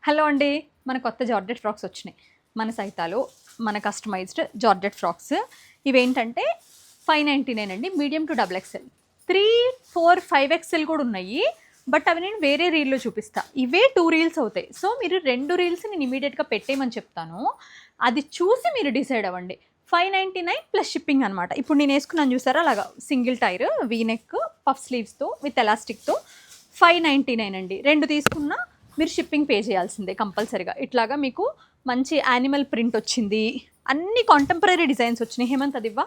Hello అండి, మన కొత్త జార్జెట్ ఫ్రాక్స్ వచ్చినాయి. మన సైతాలో మన కస్టమైజ్డ్ జార్జెట్ ఫ్రాక్స్ ఇవేంటంటే 599 అండి. Medium to double XL, 3, 4, 5XL కూడా ఉన్నాయి. బట్ అవి నేను వేరే రీల్లో చూపిస్తా. ఇవే 2 రీల్స్ అవుతాయి. సో మీరు 2 రీల్స్ నేను ఇమీడియట్గా పెట్టేయమని చెప్తాను. అది చూసి మీరు డిసైడ్ అవ్వండి. 599 ప్లస్ షిప్పింగ్ అనమాట. ఇప్పుడు నేను వేసుకున్నాను చూసారా, అలాగా సింగిల్ టైర్ వీనెక్ పఫ్ స్లీవ్స్తో విత్ ఎలాస్టిక్తో 599 అండి. 2 తీసుకున్నా మీరు షిప్పింగ్ పే చేయాల్సిందే కంపల్సరీగా. ఇట్లాగా మీకు మంచి యానిమల్ ప్రింట్ వచ్చింది, అన్ని కాంటెంపరీ డిజైన్స్ వచ్చినాయి. హేమంత్ అది ఇవ్వ,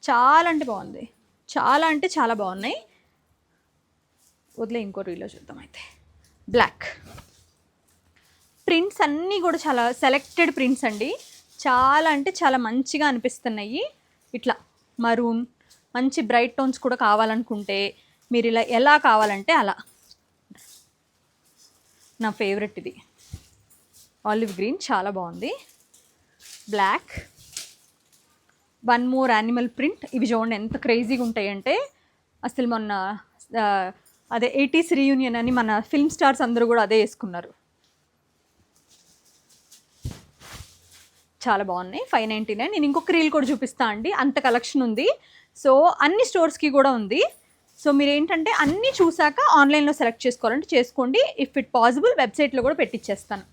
చాలా అంటే బాగుంది, చాలా అంటే చాలా బాగున్నాయి. వదిలే, ఇంకో రీలో చూద్దాం. అయితే బ్లాక్ ప్రింట్స్ అన్నీ కూడా చాలా సెలెక్టెడ్ ప్రింట్స్ అండి. చాలా అంటే చాలా మంచిగా అనిపిస్తున్నాయి. ఇట్లా మరూన్ మంచి బ్రైట్ టోన్స్ కూడా కావాలనుకుంటే మీరు ఇలా ఎలా కావాలంటే అలా. నా ఫేవరెట్ ఇది ఆలివ్ గ్రీన్, చాలా బాగుంది. Black, one more animal print. ఇవి చూడండి ఎంత క్రేజీగా ఉంటాయంటే, అసలు మొన్న అదే 80s రీయూనియన్ అని మన ఫిల్మ్ స్టార్స్ అందరూ కూడా అదే వేసుకున్నారు. చాలా బాగున్నాయి. 599. నేను ఇంకొక రీల్ కూడా చూపిస్తా అండి, అంత కలెక్షన్ ఉంది. సో అన్ని స్టోర్స్కి కూడా ఉంది. సో మీరు ఏంటంటే అన్నీ చూసాక ఆన్లైన్లో సెలెక్ట్ చేసుకోవాలంటే చేసుకోండి. ఇఫ్ ఇట్ పాసిబుల్ వెబ్సైట్లో కూడా పెట్టిచ్చేస్తాను.